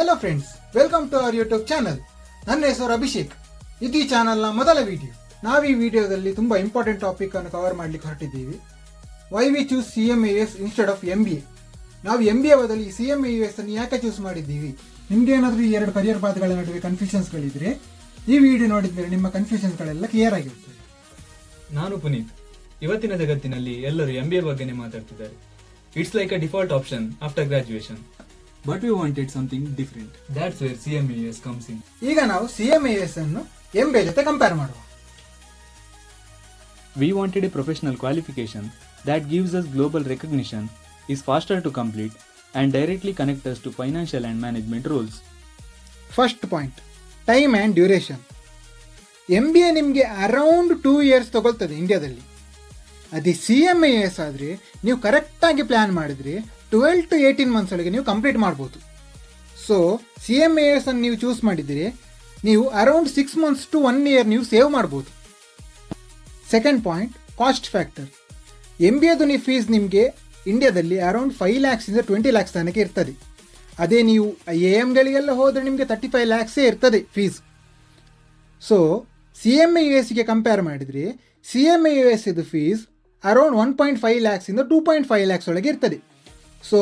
Hello friends, welcome to our YouTube channel. ನನ್ನ ಹೆಸರು ಅಭಿಷೇಕ್. ಇದು ಈ ಚಾನಲ್ನ ಮೊದಲ ವಿಡಿಯೋ. ನಾವು ಈ ವಿಡಿಯೋದಲ್ಲಿ ತುಂಬ ಇಂಪಾರ್ಟೆಂಟ್ ಟಾಪಿಕ್ ಅನ್ನು ಕವರ್ ಮಾಡಲಿಕ್ಕೆ ಹೊರಟಿದ್ದೀವಿ. Why we choose CMAS instead of MBA. ನಾವು MBA ಬದಲು CMAS ಅನ್ನು ಯಾಕೆ ಚೂಸ್ ಮಾಡಿದ್ದೀವಿ? ನಿಮ್ಗೆ ಏನಾದರೂ ಈ ಎರಡು ಕರಿಯರ್ ಪಾತ್ಗಳ ನಡುವೆ ಕನ್ಫ್ಯೂಷನ್ಸ್ಗಳಿದ್ರೆ ಈ ವಿಡಿಯೋ ನೋಡಿದರೆ ನಿಮ್ಮ ಕನ್ಫ್ಯೂಷನ್ಸ್ಗಳೆಲ್ಲ ಕ್ಲಿಯರ್ ಆಗಿರ್ತದೆ. ನಾನು ಪುನೀತ್. ಇವತ್ತಿನ ಜಗತ್ತಿನಲ್ಲಿ ಎಲ್ಲರೂ MBA ಬಗ್ಗೆನೇ ಮಾತಾಡ್ತಿದ್ದಾರೆ. It's like a default option after graduation. But we wanted something different. That's where CMAS comes in. ಈಗ ನಾವು CMAS ಅನ್ನು MBA ಜೊತೆ ಕಂಪೇರ್ ಮಾಡುವ. We wanted a professional qualification that gives us global recognition, is faster to complete, and directly connect us to financial and management roles. First point, time and duration. MBA ನಿಮಗೆ around 2 years ತಗೊಳ್ತದೆ ಇಂಡಿಯಾದಲ್ಲಿ. ಅದೇ CMAS ಆದರೆ ನೀವು ಕರೆಕ್ಟಾಗಿ plan ಮಾಡಿದರೆ 12 to 18 months ಒಳಗೆ ನೀವು ಕಂಪ್ಲೀಟ್ ಮಾಡ್ಬೋದು. ಸೊ CMAS ಅನ್ನು ನೀವು ಚೂಸ್ ಮಾಡಿದರೆ ನೀವು ಅರೌಂಡ್ 6 months to 1 year ನೀವು ಸೇವ್ ಮಾಡ್ಬೋದು. Second point, cost factor. MBAದು ನೀವು ಫೀಸ್ ನಿಮಗೆ ಇಂಡಿಯಾದಲ್ಲಿ ಅರೌಂಡ್ 5 lakhs ಇಂದ 20 lakhs ತನಕ ಇರ್ತದೆ. ಅದೇ ನೀವು IIMಗಳಿಗೆಲ್ಲ ಹೋದರೆ ನಿಮಗೆ 35 lakhs ಇರ್ತದೆ ಫೀಸ್. ಸೊ CMASಗೆ ಕಂಪೇರ್ ಮಾಡಿದರೆ CMAS ಇದು ಫೀಸ್ ಅರೌಂಡ್ 1.5 lakhs ಇಂದ 2.5 lakhs ಒಳಗೆ ಇರ್ತದೆ. ಸೊ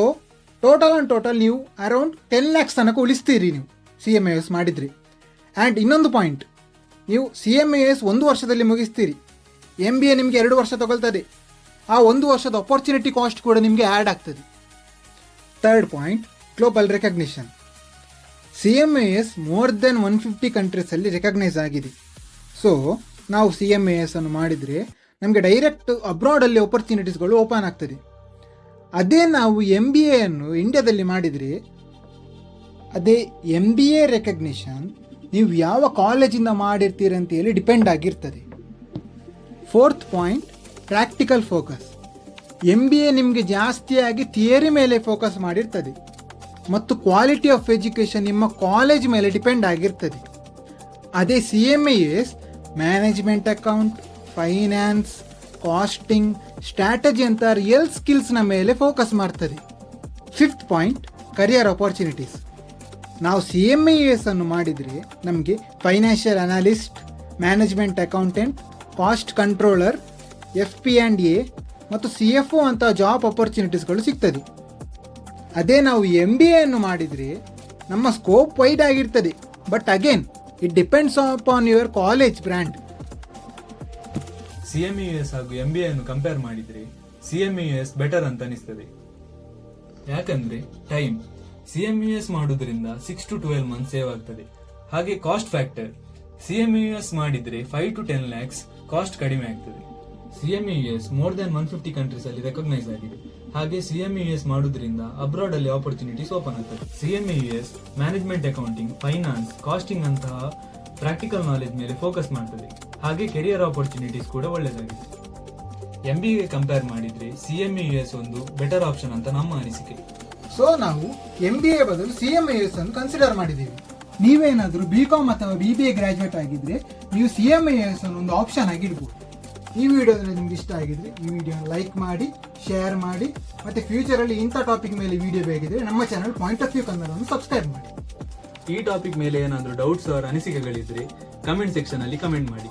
ಟೋಟಲ್ ನೀವು ಅರೌಂಡ್ 10 lakhs ತನಕ ಉಳಿಸ್ತೀರಿ ನೀವು CMAS ಮಾಡಿದರೆ. ಆ್ಯಂಡ್ ಇನ್ನೊಂದು ಪಾಯಿಂಟ್, ನೀವು CMAS 1 ವರ್ಷದಲ್ಲಿ ಮುಗಿಸ್ತೀರಿ. MBA ನಿಮಗೆ 2 ವರ್ಷ ತಗೊಳ್ತದೆ. ಆ 1 ವರ್ಷದ ಅಪರ್ಚುನಿಟಿ ಕಾಸ್ಟ್ ಕೂಡ ನಿಮಗೆ ಆ್ಯಡ್ ಆಗ್ತದೆ. Third point, global recognition. CMAS more than 150 ಕಂಟ್ರೀಸಲ್ಲಿ ರೆಕಗ್ನೈಸ್ ಆಗಿದೆ. ಸೊ ನಾವು CMAS ಅನ್ನು ಮಾಡಿದರೆ ನಮಗೆ ಡೈರೆಕ್ಟ್ ಅಬ್ರಾಡಲ್ಲಿ ಅಪರ್ಚುನಿಟೀಸ್ಗಳು ಓಪನ್ ಆಗ್ತದೆ. ಅದೇ ನಾವು MBA ಅನ್ನು ಇಂಡಿಯಾದಲ್ಲಿ ಮಾಡಿದರೆ ಅದೇ MBA ರೆಕಗ್ನಿಷನ್ ನೀವು ಯಾವ ಕಾಲೇಜಿಂದ ಮಾಡಿರ್ತೀರಿ ಅಂತೇಳಿ ಡಿಪೆಂಡ್ ಆಗಿರ್ತದೆ. Fourth point, practical focus. MBA ನಿಮಗೆ ಜಾಸ್ತಿಯಾಗಿ ಥಿಯರಿ ಮೇಲೆ ಫೋಕಸ್ ಮಾಡಿರ್ತದೆ ಮತ್ತು ಕ್ವಾಲಿಟಿ ಆಫ್ ಎಜುಕೇಷನ್ ನಿಮ್ಮ ಕಾಲೇಜ್ ಮೇಲೆ ಡಿಪೆಂಡ್ ಆಗಿರ್ತದೆ. ಅದೇ CMAS management account, finance, costing, strategy ಅಂತ ರಿಯಲ್ ಸ್ಕಿಲ್ಸ್ನ ಮೇಲೆ ಫೋಕಸ್ ಮಾಡ್ತದೆ. Fifth point, career opportunities. ನಾವು CMAS ಅನ್ನು ಮಾಡಿದರೆ ನಮಗೆ financial analyst, management accountant, cost controller, FP&A ಮತ್ತು CFO ಅಂತ ಜಾಬ್ ಅಪರ್ಚುನಿಟೀಸ್ಗಳು ಸಿಗ್ತದೆ. ಅದೇ ನಾವು MBA ಅನ್ನು ಮಾಡಿದರೆ ನಮ್ಮ ಸ್ಕೋಪ್ ವೈಡ್ ಆಗಿರ್ತದೆ. But again it depends upon your college brand. CMAS ಹಾಗೂ MBA ಅನ್ನು ಕಂಪೇರ್ ಮಾಡಿದರೆ CMAS ಬೆಟರ್ ಅಂತ ಅನಿಸ್ತದೆ. ಯಾಕಂದ್ರೆ ಟೈಮ್, CMAS ಮಾಡೋದ್ರಿಂದ 6 to 12 months ಸೇವ್ ಆಗ್ತದೆ. ಹಾಗೆ ಕಾಸ್ಟ್ ಫ್ಯಾಕ್ಟರ್, CMAS ಮಾಡಿದ್ರೆ 5 to 10 lakhs ಕಾಸ್ಟ್ ಕಡಿಮೆ ಆಗ್ತದೆ. CMAS ಮೋರ್ ದೆನ್ 150 ಕಂಟ್ರೀಸ್ ಅಲ್ಲಿ ರೆಕಗ್ನೈಸ್ ಆಗಿದೆ. ಹಾಗೆ CMAS ಮಾಡೋದ್ರಿಂದ ಅಬ್ರಾಡ್ ಅಲ್ಲಿ ಆಪರ್ಚುನಿಟೀಸ್ ಓಪನ್ ಆಗ್ತದೆ. CMAS management accounting, finance, costing ಅಂತಹ ಪ್ರಾಕ್ಟಿಕಲ್ ನಾಲೆಜ್ ಮೇಲೆ ಫೋಕಸ್ ಮಾಡ್ತದೆ. ಹಾಗೆ ಕೆರಿಯರ್ ಆಪರ್ಚುನಿಟೀಸ್ ಕೂಡ ಒಳ್ಳೆಯದಾಗಿದೆ. MBA ಕಂಪೇರ್ ಮಾಡಿದ್ರೆ CMAS ಒಂದು ಬೆಟರ್ ಆಪ್ಷನ್ ಅಂತ ನಮ್ಮ ಅನಿಸಿಕೆ. ಸೊ ನಾವು MBA ಬದಲು CMAS ಅನ್ನು ಕನ್ಸಿಡರ್ ಮಾಡಿದ್ದೀವಿ. ನೀವೇನಾದರೂ BCom ಅಥವಾ BBA ಗ್ರಾಜುಯೇಟ್ ಆಗಿದ್ರೆ ನೀವು CMAS ಅನ್ನು ಒಂದು ಆಪ್ಷನ್ ಆಗಿರ್ಬೋದು. ಈ ವಿಡಿಯೋದಲ್ಲಿ ನಿಮ್ಗೆ ಇಷ್ಟ ಆಗಿದ್ರೆ ಈ ವಿಡಿಯೋನ ಲೈಕ್ ಮಾಡಿ, ಶೇರ್ ಮಾಡಿ, ಮತ್ತು ಫ್ಯೂಚರಲ್ಲಿ ಇಂಥ ಟಾಪಿಕ್ ಮೇಲೆ ವಿಡಿಯೋ ಬೇಕಿದ್ರೆ ನಮ್ಮ ಚಾನಲ್ ಪಾಯಿಂಟ್ ಆಫ್ ವ್ಯೂ ಕನ್ನಡವನ್ನು ಸಬ್ಸ್ಕ್ರೈಬ್ ಮಾಡಿ. ಈ ಟಾಪಿಕ್ ಮೇಲೆ ಏನಾದರೂ ಡೌಟ್ಸ್ ಅವರ ಅನಿಸಿಕೆಗಳಿದ್ರೆ ಕಮೆಂಟ್ ಸೆಕ್ಷನ್ ಅಲ್ಲಿ ಕಮೆಂಟ್ ಮಾಡಿ.